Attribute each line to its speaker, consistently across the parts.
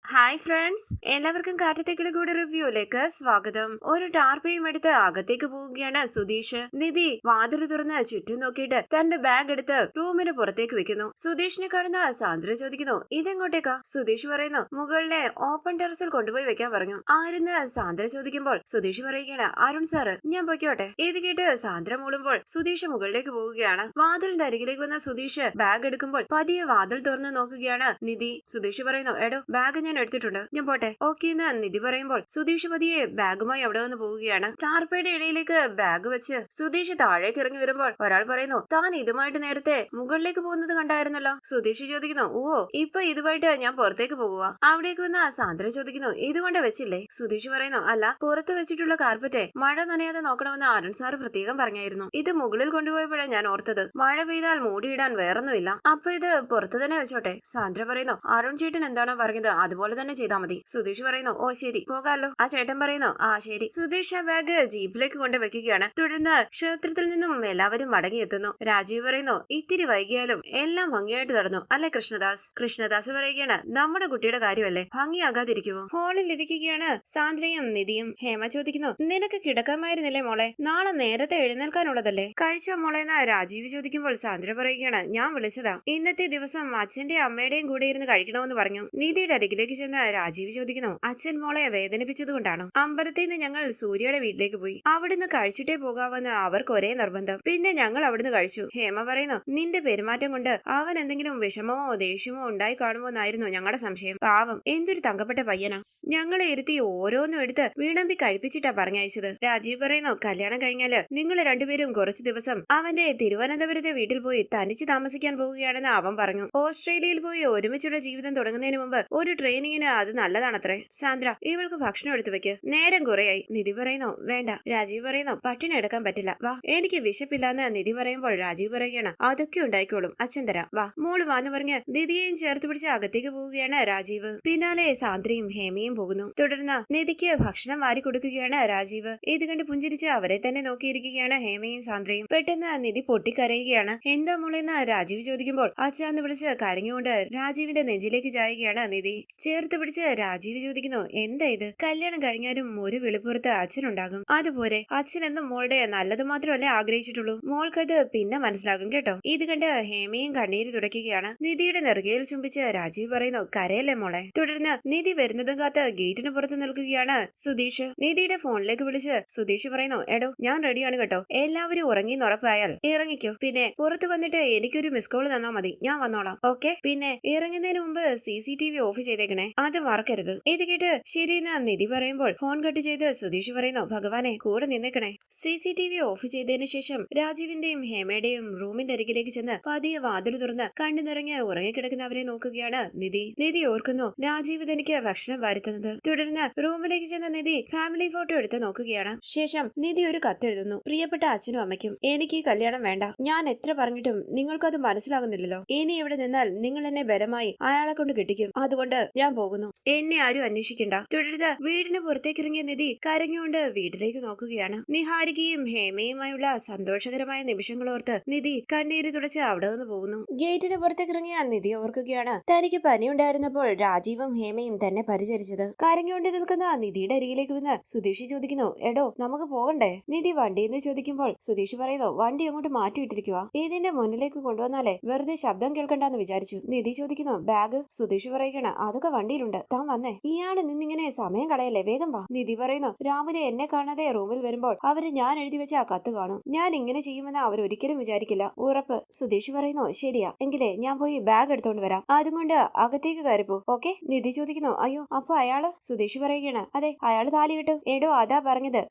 Speaker 1: Hi friends, എല്ലാവർക്കും കാറ്റത്തേക്കുള്ള കൂടെ റിവ്യൂയിലേക്ക് സ്വാഗതം. ഒരു ടാർപ്പയും എടുത്ത് അകത്തേക്ക് പോവുകയാണ് സുധീഷ്. നിധി വാതിൽ തുറന്ന് ചുറ്റും നോക്കിയിട്ട് തന്റെ ബാഗ് എടുത്ത് റൂമിന് പുറത്തേക്ക് വെക്കുന്നു. സുധീഷിനെ കാണുന്ന സാന്ദ്ര ചോദിക്കുന്നു, ഇതെങ്ങോട്ടേക്കാ? സുധീഷ് പറയുന്നു, മുകളിലെ ഓപ്പൺ ടെറസിൽ കൊണ്ടുപോയി വെക്കാൻ പറഞ്ഞു. ആരെന്ന് സാന്ദ്ര ചോദിക്കുമ്പോൾ സുധീഷ് പറയുകയാണ്, അരുൺ സാറ്, ഞാൻ പൊയ്ക്കോട്ടെ. ഇത് കേട്ട് സാന്ദ്ര മൂളുമ്പോൾ സുധീഷ് മുകളിലേക്ക് പോവുകയാണ്. വാതിലിന്റെ അരികിലേക്ക് വന്ന സുധീഷ് ബാഗ് എടുക്കുമ്പോൾ പതിയെ വാതിൽ തുറന്ന് നോക്കുകയാണ് നിധി. സുധീഷ് പറയുന്നു, എടോ, ബാഗ് ഞാൻ എടുത്തിട്ടുണ്ട്, ഞാൻ പോട്ടെ. ഓക്കെ എന്ന് നിധി പറയുമ്പോൾ സുധീഷ് പതിയെ ബാഗുമായി അവിടെ വന്ന് പോവുകയാണ്. ടാർപ്പയുടെ ഇടയിലേക്ക് ബാഗ് വെച്ച് സുധീഷ് താഴേക്ക് ഇറങ്ങി വരുമ്പോൾ ഒരാൾ പറയുന്നു, താൻ ഇതുമായിട്ട് നേരത്തെ മുകളിലേക്ക് പോകുന്നത് കണ്ടായിരുന്നല്ലോ. സുധീഷ് ചോദിക്കുന്നു, ഓ, ഇപ്പൊ ഇതുമായിട്ട് ഞാൻ പുറത്തേക്ക് പോകുക. അവിടേക്ക് വന്ന സാന്ദ്ര ചോദിക്കുന്നു, ഇതുകൊണ്ട് വെച്ചില്ലേ? സുധീഷ് പറയുന്നു, അല്ല, പുറത്ത് വെച്ചിട്ടുള്ള കാർപ്പറ്റ് മഴ നനയാതെ നോക്കണമെന്ന് അരുൺ സാറ് പ്രത്യേകം പറഞ്ഞായിരുന്നു. ഇത് മുകളിൽ കൊണ്ടുപോയപ്പോഴാണ് ഞാൻ ഓർത്തത്. മഴ പെയ്താൽ മൂടിയിടാൻ വേറൊന്നുമില്ല, അപ്പൊ ഇത് പുറത്ത് തന്നെ വെച്ചോട്ടെ. സാന്ദ്ര പറയുന്നു, അരുൺ ചേട്ടൻ എന്താണോ പറഞ്ഞത് അതുപോലെ തന്നെ ചെയ്താൽ മതി. സുധീഷ് പറയുന്നു, ഓ ശരി, പോകാലോ. ആ ചേട്ടൻ പറയുന്നു, ആ ശരി. സുധീഷ് ആ ബാഗ് ജീപ്പിലേക്ക് കൊണ്ട് വെക്കുകയാണ്. തുടർന്ന് ക്ഷേത്രത്തിൽ നിന്നും എല്ലാവരും മടങ്ങിയെത്തുന്നു. രാജീവ് പറയുന്നു, ഇത്തിരി വൈകിയാലും എല്ലാം ഭംഗിയായിട്ട് നടന്നു അല്ലെ കൃഷ്ണദാസ്? കൃഷ്ണദാസ് പറയുകയാണ്, നമ്മുടെ കുട്ടിയുടെ കാര്യമല്ലേ, ഭംഗിയാകാതിരിക്കുമോ? ഹാളിൽ ഇരിക്കുകയാണ് സാന്ദ്രയും നിധിയും. ഹേമ ചോദിക്കുന്നു, നിനക്ക് കിടക്കാമായിരുന്നില്ലേ മോളെ? നാളെ നേരത്തെ എഴുന്നേൽക്കാനുള്ളതല്ലേ? കഴിച്ചോ മോളെ എന്ന് രാജീവ് ചോദിക്കുമ്പോൾ സാന്ദ്ര പറയുകയാണ്, ഞാൻ വിളിച്ചതാ. ഇന്നത്തെ ദിവസം അച്ഛന്റെ അമ്മയുടെയും കൂടെ ഇരുന്ന് കഴിക്കണമെന്ന് പറഞ്ഞു. നിധിയുടെ അരികിലേക്ക് ചെന്ന് രാജീവ് ചോദിക്കുന്നു, അച്ഛൻ മോളെ വേദനിപ്പിച്ചത് കൊണ്ടാണോ? അമ്പലത്തിൽ നിന്ന് ഞങ്ങൾ സൂര്യയുടെ വീട്ടിലേക്ക് പോയി. അവിടുന്ന് കഴിച്ചിട്ടേ പോകാമെന്ന് അവർക്ക് ഒരേ നിർബന്ധം. പിന്നെ ഞങ്ങൾ അവിടുന്ന് കഴിച്ചു. ഹേമ പറയുന്നു, നിന്റെ പെരുമാറ്റം കൊണ്ട് അവൻ എന്തെങ്കിലും വിഷമമോ ദേഷ്യമോ ഉണ്ടായി കാണുമോ എന്നായിരുന്നു ഞങ്ങളുടെ സംശയം. പാവം, എന്തൊരു തങ്കപ്പെട്ട പയ്യനാ. ഞങ്ങളെ ഇരുത്തി ഓരോന്നും എടുത്ത് വീണമ്പി കഴിപ്പിച്ചിട്ടാ പറഞ്ഞയച്ചത്. രാജീവ് പറയുന്നു, കല്യാണം കഴിഞ്ഞാല് നിങ്ങൾ രണ്ടുപേരും കുറച്ചു ദിവസം അവന്റെ തിരുവനന്തപുരത്തെ വീട്ടിൽ പോയി തനിച്ച് താമസിക്കാൻ പോവുകയാണെന്ന് അവൻ പറഞ്ഞു. ഓസ്ട്രേലിയയിൽ പോയി ഒരുമിച്ചുള്ള ജീവിതം തുടങ്ങുന്നതിന് മുമ്പ് ഒരു ട്രെയിനിങ്ങിന് അത് നല്ലതാണത്രേ. സാന്ദ്ര, ഇവൾക്ക് ഭക്ഷണം എടുത്തു വെക്ക്, നേരം കുറയായി. നിധി പറയുന്നു, വേണ്ട. രാജീവ് പറയുന്നു, പട്ടിണി എടുക്കാൻ പറ്റില്ല, വാ. എനിക്ക് വിശപ്പില്ലാന്ന് നിധി പറയുമ്പോൾ രാജീവ് പറയുകയാണ്, അതൊക്കെ ഉണ്ടായിക്കോളും, അച്ഛൻ തരാം, വാ. മോള് വാന്ന് പറഞ്ഞ് നിധിയെയും ചേർത്ത് പിടിച്ച് അകത്തേക്ക് പോവുകയാണ് രാജീവ്. പിന്നാലെ സാന്ദ്രയും ഹേമയും പോകുന്നു. തുടർന്ന് നിധിക്ക് ഭക്ഷണം വാരി കൊടുക്കുകയാണ് രാജീവ്. ഇത് കണ്ട് പുഞ്ചിരിച്ച് അവരെ തന്നെ നോക്കിയിരിക്കുകയാണ് ഹേമയും സാന്ദ്രയും. പെട്ടെന്ന് നിധി പൊട്ടിക്കരയുകയാണ്. എന്താ മോളെന്ന് രാജീവ് ചോദിക്കുമ്പോൾ അച്ഛന്ന് വിളിച്ച് കരഞ്ഞുകൊണ്ട് രാജീവിന്റെ നെഞ്ചിലേക്ക് ചായുകയാണ് നിധി. ചേർത്ത് പിടിച്ച് രാജീവ് ചോദിക്കുന്നു, എന്താ ഇത്? കല്യാണം കഴിഞ്ഞാലും ഒരു വെളിപ്പുറത്ത് അച്ഛനുണ്ടാകും, അതുപോലെ അച്ഛനെന്നും മോളുടെ നല്ലത് മാത്രമല്ലേ ആഗ്രഹിച്ചിട്ടുള്ളൂ. മോൾക്കത് പിന്നെ മനസ്സിലാകും കേട്ടോ. ഇത് കണ്ട് ഹേമയും കണ്ണീര് തുടയ്ക്കുകയാണ്. നിധിയുടെ നെറുകയിൽ ചുംബിച്ച് രാജീവ് പറയുന്നു, കരയല്ലേ മോളെ. തുടർന്ന് നിധി വരുന്നതും കാത്ത് ഗേറ്റിന് പുറത്ത് നിൽക്കുകയാണ് സുധീഷ്. നിധിയുടെ ഫോണിലേക്ക് വിളിച്ച് സുധീഷ് പറയുന്നു, എടോ, ഞാൻ റെഡിയാണ് കേട്ടോ, എല്ലാവരും ഉറങ്ങിന്ന് ഉറപ്പായാൽ ഇറങ്ങിക്കോ. പിന്നെ പുറത്ത് വന്നിട്ട് എനിക്കൊരു മിസ് കോൾ തന്നാ മതി, ഞാൻ വന്നോളാം. ഓക്കെ. പിന്നെ ഇറങ്ങുന്നതിന് മുമ്പ് CCTV ഓഫ് ചെയ്തേക്കണേ, അത് മറക്കരുത്. ഇത് കേട്ട് ശരിയെന്ന് നിധി പറയുമ്പോൾ ഫോൺ കട്ട് ചെയ്ത് സുധീഷ് പറയുന്നു, ഭഗവാനെ കൂടെ നിന്നേക്കണേ. CCTV ഓഫ് ചെയ്തതിനു ശേഷം രാജീവിന്റെയും ഹേമയുടെയും റൂമിന്റെ അരികിലേക്ക് ചെന്ന് പതിയെ വാതിൽ തുറന്ന് കണ്ണു നിറഞ്ഞ് ഉറങ്ങിക്കിടക്കുന്നവരെ നോക്കുകയാണ് നിധി. നിധി ഓർക്കുന്നു, രാജീവ് തനിക്ക് ഭക്ഷണം വരുത്തുന്നത്. തുടർന്ന് റൂമിലേക്ക് ചെന്ന നിധി ഫാമിലി ഫോട്ടോ എടുത്ത് നോക്കുകയാണ്. ശേഷം നിധി ഒരു കത്തെഴുതുന്നു, പ്രിയപ്പെട്ട അച്ഛനും അമ്മയ്ക്കും, എനിക്ക് ഈ കല്യാണം വേണ്ട. ഞാൻ എത്ര പറഞ്ഞിട്ടും നിങ്ങൾക്കത് മനസ്സിലാകുന്നില്ലല്ലോ. ഇനി ഇവിടെ നിന്നാൽ നിങ്ങൾ എന്നെ ബലമായി അയാളെ കൊണ്ട് കെട്ടിക്കും. അതുകൊണ്ട് ഞാൻ പോകുന്നു, എന്നെ ആരും അന്വേഷിക്കണ്ട. തുടർന്ന് വീടിന് പുറത്തേക്ക് ഇറങ്ങിയ നിധി കരഞ്ഞുകൊണ്ട് വീട്ടിലേക്ക് നോക്കുകയാണ്. നിഹാരികയും ഹേമയുമായുള്ള സന്തോഷകരമായ നിമിഷങ്ങൾ ഓർത്ത് നിധി കണ്ണീര് തുടച്ച് അവിടെ നിന്ന് പോകുന്നു. ഗേറ്റിന് പുറത്തേക്ക് ഇറങ്ങിയ നിധി ഓർക്കുകയാണ്, തനിക്ക് പനി ഉണ്ടായിരുന്നപ്പോൾ രാജീവും ഹേമയും തന്നെ പരിചരിച്ചത്. കരഞ്ഞുകൊണ്ട് നിൽക്കുന്ന നിധിയുടെ അരികിലേക്ക് വന്ന് സുധീഷ് ചോദിക്കുന്നു, എടോ, നമുക്ക് പോകണ്ടേ? നിധി വണ്ടിയെന്ന് ചോദിക്കുമ്പോൾ സുധീഷ് പറയുന്നു, വണ്ടി അങ്ങോട്ട് മാറ്റിയിട്ടിരിക്കുക, ഇതിന്റെ മുന്നിലേക്ക് കൊണ്ടുവന്നാലേ വെറുതെ ശബ്ദം കേൾക്കണ്ടെന്ന് വിചാരിച്ചു. നിധി ചോദിക്കുന്നു, ബാഗ്? സുധീഷ് പറയുകയാണ്, അതൊക്കെ വണ്ടിയിലുണ്ട്, താൻ വന്നേ. ഇയാള് നിന്നിങ്ങനെ സമയം കളയല്ലേ, വേഗം വാ. നിധി പറയുന്നു, രാവിലെ എന്നെ കാണാതെ റൂമിൽ വരുമ്പോൾ അവര് ഞാൻ എഴുതി വെച്ച ആ കത്ത് കാണും. ഞാൻ ഇങ്ങനെ ചെയ്യുമെന്ന് അവർ ഒരിക്കലും വിചാരിക്കില്ല, ഉറപ്പ്. സുധീഷ് പറയുന്നു, ശരിയാ, എങ്കിലേ ഞാൻ പോയി ബാഗ് എടുത്തോണ്ട് വരാം, അതുകൊണ്ട് അകത്തേക്ക് കയറിപ്പോ. ഓക്കെ. നിധി ചോദിക്കുന്നു, അയ്യോ, അപ്പൊ അയാള്? സുധീഷ് പറയുകയാണ്, അതെ, അയാള് താലി കിട്ടും. എടോ, അതാ പറഞ്ഞത്,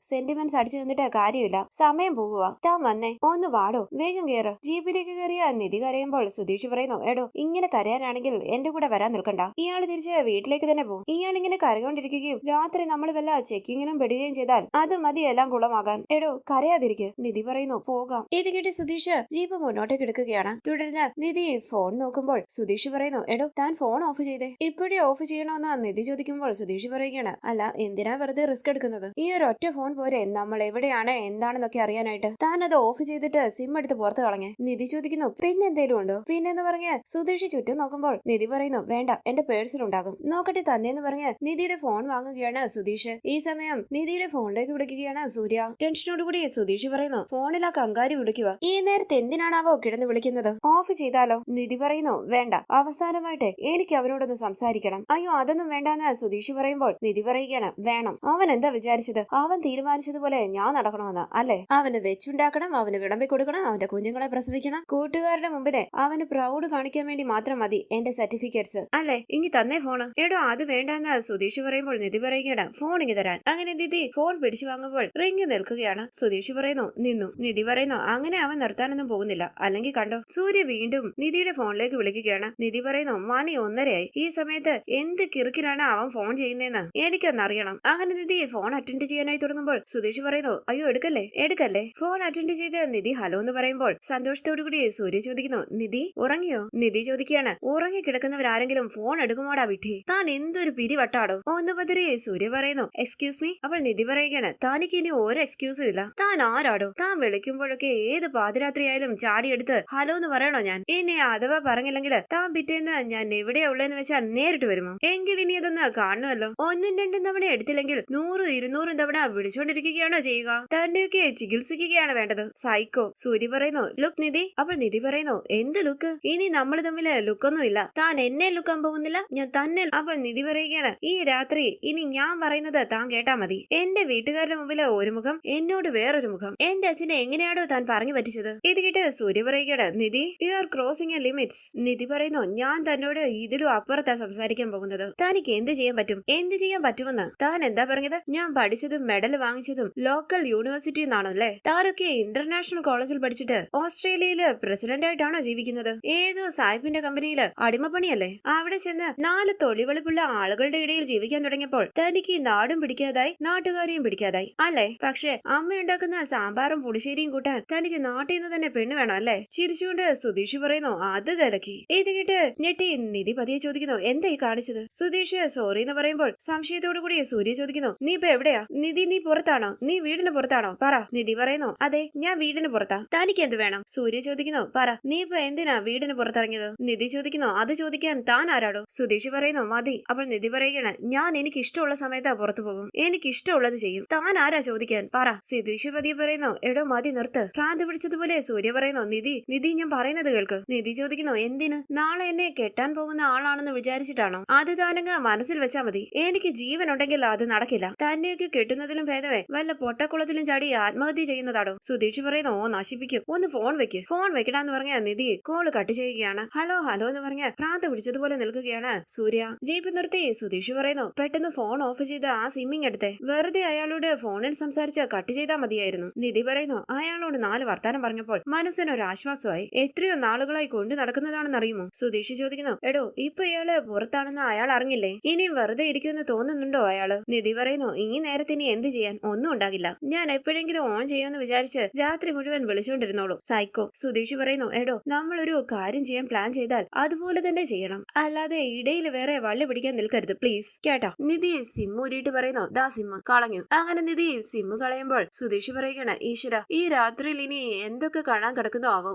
Speaker 1: സെന്റിമെന്റ്സ് അടിച്ചു നിന്നിട്ട് കാര്യമില്ല, സമയം പോകുക. താൻ വന്നേ, ഒന്ന് വാടോ, വേഗം കയറ്. ജീപ്പിലേക്ക് കയറിയ നിധി കരയുമ്പോൾ സുധീഷ് പറയുന്നു, എടോ, ഇങ്ങനെ കരയാനാണെങ്കിൽ എന്റെ കൂടെ വരാൻ നിൽക്കണ്ട, ഇയാള് തിരിച്ച് വീട്ടിലേക്ക് തന്നെ പോകും. ഇയാളിങ്ങനെ കരകൊണ്ടിരിക്കുകയും രാത്രി നമ്മൾ വല്ല ചെക്കിങ്ങിനും പെടുകയും ചെയ്താൽ അത് മതി എല്ലാം കുളമാകാൻ. എടോ, കരയാതിരിക്ക്. നിധി പറയുന്നു, പോകാം. ഇത് കേട്ട് സുധീഷ് ജീപ്പ് മുന്നോട്ടേക്ക് എടുക്കുകയാണ്. തുടർന്ന് നിധി ഫോൺ നോക്കുമ്പോൾ സുധീഷ് പറയുന്നു, എടോ, താൻ ഫോൺ ഓഫ് ചെയ്തേ. ഇപ്പോഴേ ഓഫ് ചെയ്യണമെന്ന് നിധി ചോദിക്കുമ്പോൾ സുധീഷ് പറയുകയാണ്, അല്ല, എന്തിനാ വെറുതെ റിസ്ക് എടുക്കുന്നത്? ഈ ഒരു ഒറ്റ ഫോൺ പോരെ നമ്മൾ എവിടെയാണ് എന്താണെന്നൊക്കെ അറിയാനായിട്ട്. താൻ അത് ഓഫ് ചെയ്തിട്ട് സിം എടുത്ത് പുറത്ത് കളഞ്ഞേ. നിധി ചോദിക്കുന്നു, പിന്നെന്തേലും ഉണ്ടോ? പിന്നെന്ന് പറഞ്ഞ് സുധീഷ് ചുറ്റും നോക്കുമ്പോൾ നിധി പറയുന്നു, വേണ്ട, എന്റെ പേഴ്സിലുണ്ടാകും. ഉണ്ടാകും. നോക്കട്ടെ തന്നേന്ന് പറഞ്ഞ് നിധിയുടെ ഫോൺ വാങ്ങുകയാണ് സുധീഷ്. ഈ സമയം നിധിയുടെ ഫോണിലേക്ക് വിളിക്കുകയാണ് സൂര്യ. ടെൻഷനോടുകൂടി സുധീഷ് പറയുന്നു, ഫോണിൽ ആ കങ്കാരി വിളിക്കുക. ഈ നേരത്തെ എന്തിനാണാവോ കിടന്ന് വിളിക്കുന്നത്? ഓഫ് ചെയ്താലോ? നിധി പറയുന്നു, വേണ്ട, അവസാനമായിട്ട് എനിക്ക് അവനോടൊന്ന് സംസാരിക്കണം. അയ്യോ അതൊന്നും വേണ്ടാന്ന് സുധീഷ് പറയുമ്പോൾ നിധി പറയുകയാണ്, വേണം. അവൻ എന്താ വിചാരിച്ചത്? അവൻ തീരുമാനിച്ചതുപോലെ ഞാൻ നടക്കണമെന്ന് അല്ലേ? അവന് വെച്ചുണ്ടാക്കണം, അവന് വിളമ്പി കൊടുക്കണം, അവന്റെ കുഞ്ഞുങ്ങളെ പ്രസവിക്കണം. കൂട്ടുകാരുടെ മുമ്പിലെ അവന് പ്രൗഡ് കാണിക്കാൻ വേണ്ടി മാത്രം മതി എന്റെ സർട്ടിഫിക്കറ്റ്സ് അല്ലേ? ഇങ്ങി തന്നേ ഫോണ്. എടോ അത് വേണ്ടെന്ന് സുധീഷ് പറയുമ്പോൾ നിധി പറയുകയാണ്, ഫോൺ ഇങ്ങി തരാൻ. അങ്ങനെ നിധി ഫോൺ പിടിച്ചു വാങ്ങുമ്പോൾ റിങ് നിൽക്കുകയാണ്. സുധീഷ് പറയുന്നു, നിന്നു. നിധി പറയുന്നു, അങ്ങനെ അവൻ നിർത്താനൊന്നും പോകുന്നില്ല. അല്ലെങ്കിൽ കണ്ടോ. സൂര്യ വീണ്ടും നിധിയുടെ ഫോണിലേക്ക് വിളിക്കുകയാണ്. നിധി പറയുന്നു, മണി 1:30 ഈ സമയത്ത് എന്ത് കിറുക്കിലാണ് അവൻ ഫോൺ ചെയ്യുന്നതെന്ന് എനിക്കൊന്നറിയണം. അങ്ങനെ നിധി ഫോൺ അറ്റൻഡ് ചെയ്യാനായി തുടങ്ങുമ്പോൾ സുധീഷ് പറയുന്നു, അയ്യോ എടുക്കല്ലേ. ഫോൺ അറ്റൻഡ് ചെയ്ത് നിധി ഹലോ എന്ന് പറയുമ്പോൾ സന്തോഷത്തോടു കൂടി സൂര്യ ചോദിക്കുന്നു, നിധി ഉറങ്ങിയോ? നിധി ചോദിക്കുകയാണ്, ഉറങ്ങി കിടക്കുന്നവരാരെങ്കിലും ഫോൺ എടുക്കുമോടാ വിട്ടി? താൻ എന്തൊരു പിരിവട്ടാടോ? ഒന്ന് പതിരെ സൂര്യ പറയുന്നു, എക്സ്ക്യൂസ് മീ. അപ്പോൾ നിധി പറയുകയാണ്, താനിക്ക് ഇനി ഒരു എക്സ്ക്യൂസും ഇല്ല. താൻ ആരാടോ? താൻ വിളിക്കുമ്പോഴൊക്കെ ഏത് പാതിരാത്രിയായാലും ചാടിയെടുത്ത് ഹലോ എന്ന് പറയണോ ഞാൻ? ഇനി അഥവാ പറഞ്ഞില്ലെങ്കിൽ താൻ പിറ്റേന്ന് ഞാൻ എവിടെയാ ഉള്ളതെന്ന് വെച്ചാൽ നേരിട്ട് വരുമോ? എങ്കിൽ ഇനി അതൊന്ന് കാണുമല്ലോ. 1-2 തവണ എടുത്തില്ലെങ്കിൽ 100-200 തവണ വിളിച്ചോണ്ടിരിക്കുകയാണോ ചെയ്യുക? തന്നെയൊക്കെ ചികിത്സിക്കുകയാണ് വേണ്ടത്. സൈക്കോ. സൂര്യ പറയുന്നു, ലുക്ക് നിധി. അപ്പോൾ നിധി പറയുന്നു, എന്ത് ലുക്ക്? ഇനി നമ്മൾ തമ്മില് ലുക്കൊന്നും ഇല്ല. താൻ എന്നെ ലുക്കാൻ പോകുന്നില്ല, ഞാൻ തന്നെ. അപ്പോൾ നിധി പറയുകയാണ്, ഈ രാത്രി ഇനി ഞാൻ പറയുന്നത് താൻ കേട്ടാ മതി. എന്റെ വീട്ടുകാരുടെ മുമ്പില് ഒരു മുഖം, എന്നോട് വേറൊരു മുഖം. എന്റെ അച്ഛനെ എങ്ങനെയാണോ താൻ പറഞ്ഞു പറ്റിച്ചത്? ഇത് കേട്ട് സൂര്യ പറയുകയാണ്, Nidhi you are crossing a limits. Nidhi പറയുന്നു, ഞാൻ തന്നോട് ഇതിലും അപ്പുറത്താ സംസാരിക്കാൻ പോകുന്നത്. തനിക്ക് എന്ത് ചെയ്യാൻ പറ്റും? എന്ത് ചെയ്യാൻ പറ്റുമെന്ന് താൻ എന്താ പറഞ്ഞത്? ഞാൻ പഠിച്ചതും മെഡൽ വാങ്ങിച്ചതും ലോക്കൽ യൂണിവേഴ്സിറ്റി എന്നാണല്ലേ? താനൊക്കെ ഇന്റർനാഷണൽ കോളേജിൽ പഠിച്ചിട്ട് ഓസ്ട്രേലിയയില് പ്രസിഡന്റ് ആയിട്ടാണോ ജീവിക്കുന്നത്? ഏതോ സായിപ്പിന്റെ കമ്പനിയില് അടിമപ്പണിയല്ലേ? അവിടെ ചെന്ന് 4 തൊഴിവെളുപ്പുള്ള ആളുകളുടെ ഇടയിൽ ജീവിക്കാൻ തുടങ്ങിയപ്പോൾ തനിക്ക് നാടും പിടിക്കാതായി നാട്ടുകാരെയും പിടിക്കാതായി അല്ലേ? പക്ഷെ അമ്മ ഉണ്ടാക്കുന്ന സാമ്പാറും പുളിശ്ശേരിയും കൂട്ടാൻ തനിക്ക് നാട്ടിൽ നിന്ന് തന്നെ പെണ്ണ് വേണം അല്ലേ? ചിരിച്ചുകൊണ്ട് സുധീഷ് പറയുന്നു, അത് കലക്കി. ഇത് കേട്ട് ഞെട്ടി നിധി പതിയെ ചോദിക്കുന്നു, എന്താ ഈ കാണിച്ചത്? സുധീഷ് സോറി എന്ന് പറയുമ്പോൾ സംശയത്തോടു കൂടി സൂര്യ ചോദിക്കുന്നു, നീ ഇപ്പൊ എവിടെയാ? നിധി നീ പുറത്താണോ? നീ വീടിന് പുറത്താണോ? പറ. നിധി പറയുന്നു, അതെ ഞാൻ വീടിന് പുറത്താ. തനിക്ക് എന്ത് വേണം? സൂര്യ ചോദിക്കുന്നു, പറ നീ ഇപ്പൊ എന്തിനാ വീടിന് പുറത്തിറങ്ങിയത്? നിധി ചോദിക്കുന്നു, അത് ചോദിക്കാൻ താൻ ആരാടോ? സുധീഷ് പറയുന്നു, മതി. അപ്പോൾ നിധി പറയുകയാണ്, ഞാൻ എനിക്ക് ഇഷ്ടമുള്ള സമയത്താ പുറത്തു പോകും, എനിക്ക് ഇഷ്ടമുള്ളത് ചെയ്യും. താൻ ആരാ ചോദിക്കാൻ? പറ. സുധീഷ് പതിയെ പറയുന്നു, എടോ മതി നിർത്ത്. ഭ്രാന്ത് പിടിച്ചതുപോലെ സൂര്യ പറയുന്നു, നിധി ഞാൻ പറയുന്നത് കേൾക്ക്. നിധി ചോദിക്കുന്നു, എന്തിന്? നാളെ എന്നെ കെട്ടാൻ പോകുന്ന ആളാണെന്ന് വിചാരിച്ചിട്ടാണോ? അത് താനങ്ങ് മനസ്സിൽ വെച്ചാ മതി. എനിക്ക് ജീവൻ ഉണ്ടെങ്കിൽ അത് നടക്കില്ല. തന്നെയൊക്കെ കെട്ടുന്നതിലും ഭേദമേ വല്ല പൊട്ടക്കുളത്തിലും ചാടി ആത്മഹത്യ ചെയ്യുന്നതാടോ? സുധീഷ് പറയുന്നു, ഓ നശിപ്പിക്കും. ഒന്ന് ഫോൺ വെക്ക്. ഫോൺ വെക്കടാന്ന് പറഞ്ഞ നിധി കോള് കട്ട് ചെയ്യുകയാണ്. ഹലോ എന്ന് പറഞ്ഞ ഭ്രാന്ത് പിടിച്ചതുപോലെ നിൽക്കുകയാണ് സൂര്യ. ജീപ്പ് നിർത്തി സുധീഷ് പറയുന്നു, പെട്ടെന്ന് ഫോൺ ഓഫ് ചെയ്ത് ആ സിമ്മിങ് എടുത്തേ. വെറുതെ അയാളോട് ഫോണിൽ സംസാരിച്ച് കട്ട് ചെയ്താൽ മതിയായിരുന്നു. നിധി പറയുന്നു, അയാളോട് 4 വർത്താനം പറഞ്ഞപ്പോൾ മനസ്സിനൊരു ആശ്വാസമായി. എത്രയോ നാളുകളായി കൊണ്ടു നടക്കുന്നതാണെന്ന് അറിയുമോ? സുധീഷ് ചോദിക്കുന്നു, എടോ ഇപ്പൊ ഇയാള് പുറത്താണെന്ന് അയാൾ അറിഞ്ഞില്ലേ? ഇനിയും വെറുതെ ഇരിക്കുമെന്ന് തോന്നുന്നുണ്ടോ അയാള്? നിധി പറയുന്നു, ഈ നേരത്തിന് എന്ത് ചെയ്യാൻ? ഒന്നും ഉണ്ടാകില്ല. ഞാൻ എപ്പോഴെങ്കിലും ഓൺ ചെയ്യുമെന്ന് വിചാരിച്ച് രാത്രി മുഴുവൻ വിളിച്ചുകൊണ്ടിരുന്നോളൂ. സൈക്കോ. സുധീഷ് പറയുന്നു, എടോ നമ്മളൊരു കാര്യം ചെയ്യാൻ പ്ലാൻ ചെയ്താൽ അതുപോലെ തന്നെ ചെയ്യണം, അല്ലാതെ ഇടയിൽ വേറെ വള്ളി പിടിക്കാൻ നിൽക്കരുത് പ്ലീസ്, കേട്ടോ? നിധി സിം ഊരിയിട്ട് പറയുന്നു, ദാ സിം കളഞ്ഞു. അങ്ങനെ നിധി സിം കളയുമ്പോൾ സുധീഷ് പറയുകയാണ്, ഈശ്വര ഈ രാത്രിയിൽ ഇനി എന്തൊക്കെ കാണാൻ കിടക്കുന്നോ ആവോ.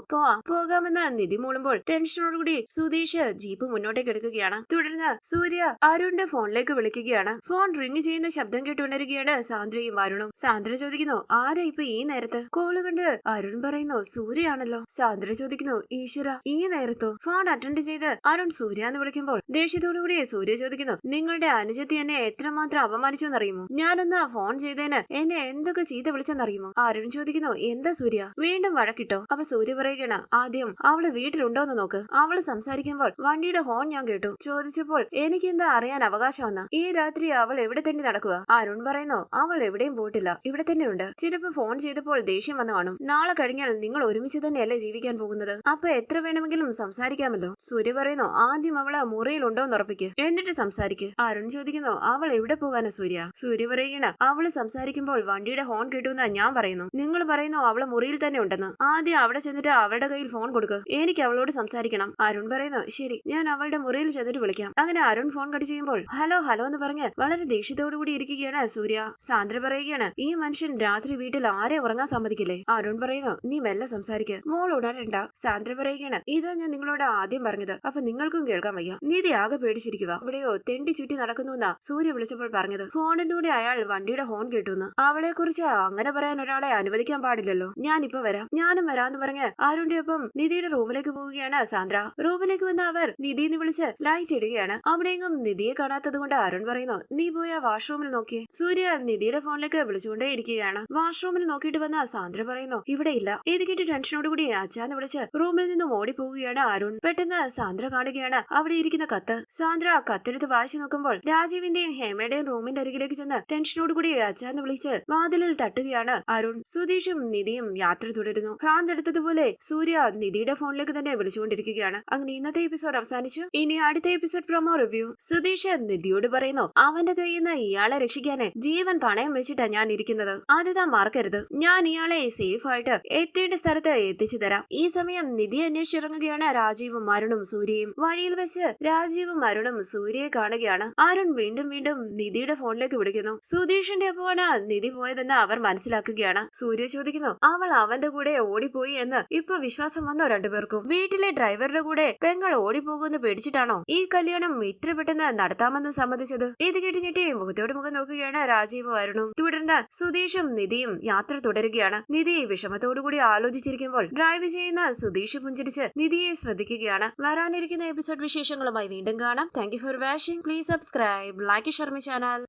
Speaker 1: പോകാമെന്ന് നിധി മൂളുമ്പോൾ ടെൻഷനോടുകൂടി സുധീഷ് ജീപ്പ് മുന്നോട്ടേക്ക് എടുക്കുകയാണ്. തുടർന്ന് സൂര്യ അരുണിന്റെ ഫോണിലേക്ക് വിളിക്കുകയാണ്. ഫോൺ റിംഗ് ചെയ്യുന്ന ശബ്ദം കേട്ടുണരുകയാണ് സാന്ദ്രയും അരുണും. സാന്ദ്ര ചോദിക്കുന്നു, ആരാ ഇപ്പൊ ഈ നേരത്ത്? കോള് കണ്ട് അരുൺ പറയുന്നു, സൂര്യയാണല്ലോ. സാന്ദ്ര ചോദിക്കുന്നു, ഈശ്വര ഈ നേരത്തോ? ഫോൺ അറ്റൻഡ് ചെയ്ത് അരുൺ സൂര്യ എന്ന് വിളിക്കുമ്പോൾ ദേഷ്യത്തോടുകൂടി സൂര്യ ചോദിക്കുന്നു, നിങ്ങളുടെ അനുജത്തി എന്നെ എത്രമാത്രം അപമാനിച്ചു എന്നറിയുമോ? ഞാനൊന്ന് ഫോൺ ചെയ്തേന് എന്നെ എന്തൊക്കെ ചീത്ത വിളിച്ചെന്നറിയുമോ? അരുൺ ചോദിക്കുന്നു, എന്താ സൂര്യ വീണ്ടും വഴക്കിട്ടോ? അപ്പൊ സൂര്യ പറയുകയാണ്, ആദ്യം അവള് വീട്ടിലുണ്ടോന്ന് നോക്ക്. അവള് സംസാരിക്കുമ്പോൾ വണ്ടിയുടെ ഹോൺ ഞാൻ കേട്ടു. ചോദിച്ചപ്പോൾ എനിക്കെന്താ അറിയാൻ അവകാശമെന്ന്. ഈ രാത്രി അവൾ എവിടെ തന്നെ നടക്കുക? അരുൺ പറയുന്നു, അവൾ എവിടെയും പോയിട്ടില്ല, ഇവിടെ തന്നെ ഉണ്ട്. ചിലപ്പോ ഫോൺ ചെയ്തപ്പോൾ ദേഷ്യം വന്നു കാണും. നാളെ കഴിഞ്ഞാൽ നിങ്ങൾ ഒരുമിച്ച് തന്നെയല്ലേ ജീവിക്കാൻ പോകുന്നത്? അപ്പൊ എത്ര വേണമെങ്കിലും സംസാരിക്കാമല്ലോ. സൂര്യ പറയുന്നു, ആദ്യം അവള് മുറിയിലുണ്ടോന്ന് ഉറപ്പിക്ക്, എന്നിട്ട് സംസാരിക്ക്. അരുൺ ചോദിക്കുന്നു, അവൾ എവിടെ പോകാനാ സൂര്യ? സൂര്യ പറയുകയാണ്, അവള് സംസാരിക്കുമ്പോൾ വണ്ടിയുടെ ഹോൺ കേട്ടുവെന്ന് ഞാൻ പറയുന്നു. നിങ്ങൾ പറയുന്നു അവള് മുറിയിൽ തന്നെ ഉണ്ടെന്ന്. ആദ്യം അവിടെ ചെന്നിട്ട് അവളുടെ കയ്യിൽ ഫോൺ കൊടുക്കുക, എനിക്ക് അവളോട് സംസാരിക്കണം. അരുൺ പറയുന്നു, ശരി ഞാൻ അവളുടെ മുറിയിൽ ചെന്നിട്ട് വിളിക്കാം. അങ്ങനെ അരുൺ ഫോൺ കട്ട് ചെയ്യുമ്പോൾ ഹലോ എന്ന് പറഞ്ഞ് വളരെ ദേഷ്യത്തോടു കൂടി ഇരിക്കുകയാണ് സൂര്യ. സാന്ദ്ര പറയുകയാണ്, ഈ മനുഷ്യൻ രാത്രി വീട്ടിൽ ആരെ ഉറങ്ങാൻ സമ്മതിക്കില്ലേ? അരുൺ പറയുന്നു, നീ മെല്ലെ സംസാരിക്കുക, മോൾ ഉണരണ്ട. സാന്ദ്ര പറയുകയാണ്, ഇതാ ഞാൻ നിങ്ങളോട് ആദ്യം പറഞ്ഞത്, അപ്പൊ നിങ്ങൾക്കും കേൾക്കാൻ വയ്യ. നീതി ആകെ പേടിച്ചിരിക്കുക. ഇവിടെയോ തെണ്ടി ചുറ്റി നടക്കുന്നുവെന്നാ സൂര്യ വിളിച്ചപ്പോൾ പറഞ്ഞത്. ഫോണിലൂടെ അയാൾ വണ്ടിയുടെ ഹോൺ കേട്ടുന്ന്. അവളെ കുറിച്ച് അങ്ങനെ പറയാൻ ഒരാളെ അനുവദിക്കാൻ പാടില്ലല്ലോ. ഞാനിപ്പോ വരാം, ഞാനും വരാന്ന് പറഞ്ഞ് അരുണിന്റെ ഒപ്പം നിധിയുടെ റൂമിലേക്ക് പോവുകയാണ് സാന്ദ്ര. റൂമിലേക്ക് വന്ന അവർ നിധിന്ന് വിളിച്ച് ലൈറ്റ് ഇടുകയാണ്. അവിടെയെങ്കും നിധിയെ കാണാത്തത് കൊണ്ട് അരുൺ പറയുന്നു, നീ പോയ വാഷ്റൂമിൽ നോക്കി. സൂര്യ നിധിയുടെ ഫോണിലേക്ക് വിളിച്ചുകൊണ്ടേ ഇരിക്കുകയാണ്. വാഷ്റൂമിൽ നോക്കിയിട്ട് വന്ന സാന്ദ്ര പറയുന്നു, ഇവിടെ ഇല്ല. ഇത് കേട്ട് ടെൻഷനോട് കൂടി അച്ഛാന്ന് വിളിച്ച് റൂമിൽ നിന്നും ഓടിപ്പോവുകയാണ് അരുൺ. പെട്ടെന്ന് സാന്ദ്ര കാണുകയാണ് അവിടെ ഇരിക്കുന്ന കത്ത്. സാന്ദ്ര കത്തെടുത്ത് വായിച്ചു നോക്കുമ്പോൾ രാജീവിന്റെയും ഹേമയുടെയും റൂമിന്റെ അരികിലേക്ക് ചെന്ന് ടെൻഷനോട് കൂടി അച്ഛാന്ന് വിളിച്ച് വാതിലിൽ തട്ടുകയാണ് അരുൺ. സുധീഷും നിധിയും യാത്ര തുടരുന്നു. ഭ്രാന്തെടുത്തതുപോലെ സൂര്യ നിധിയുടെ ഫോണിലേക്ക് തന്നെ വിളിച്ചുകൊണ്ടിരിക്കുകയാണ്. അങ്ങനെ ഇന്നത്തെ എപ്പിസോഡ് അവസാനിച്ചു. ഇനി അടുത്ത എപ്പിസോഡ് പ്രൊമോ റിവ്യൂ. സുധീഷ് നിധിയോട് പറയുന്നു, അവന്റെ കയ്യിൽ നിന്ന് ഇയാളെ രക്ഷിക്കാന് ജീവൻ പണയം വെച്ചിട്ടാ ഞാൻ ഇരിക്കുന്നത്. അത് താൻ മറക്കരുത്. ഞാൻ ഇയാളെ സേഫ് ആയിട്ട് എത്തേണ്ട സ്ഥലത്ത് എത്തിച്ചു തരാം. ഈ സമയം നിധി അന്വേഷിച്ചിറങ്ങുകയാണ് രാജീവും അരുണും സൂര്യയും. വഴിയിൽ വെച്ച് രാജീവും അരുണും സൂര്യയെ കാണുകയാണ്. അരുൺ വീണ്ടും വീണ്ടും നിധിയുടെ ഫോണിലേക്ക് വിളിക്കുന്നു. സുധീഷിന്റെ ഒപ്പമാണ് നിധി പോയതെന്ന് അവർ മനസ്സിലാക്കുകയാണ്. സൂര്യ ചോദിക്കുന്നു, അവൾ അവന്റെ കൂടെ ഓടിപ്പോയി എന്ന് ഇപ്പൊ വിശ്വാസം വന്നോ രണ്ടുപേർക്കും? വീട്ടിലെ ഡ്രൈവറുടെ കൂടെ പെങ്ങൾ ഓടിപ്പോകുമെന്ന് പേടിച്ചിട്ടാണോ ഈ കല്യാണം ഇത്ര പെട്ടെന്ന് നടത്താമെന്ന് സമ്മതിച്ചത്? ഇത് കേട്ട് ഞെട്ടി മുഖത്തോട് മുഖം നോക്കുകയാണ് രാജീവും അരുണും. തുടർന്ന് സുധീഷും നിധിയും യാത്ര തുടരുകയാണ്. നിധി വിഷമത്തോടുകൂടി ആലോചിച്ചിരിക്കുമ്പോൾ ഡ്രൈവ് ചെയ്യുന്ന സുധീഷ് പുഞ്ചിരിച്ച് നിധിയെ ശ്രദ്ധിക്കുകയാണ്. വരാനിരിക്കുന്ന എപ്പിസോഡ് വിശേഷങ്ങളുമായി വീണ്ടും കാണാം. Thank you for watching. Please subscribe, like, share my channel.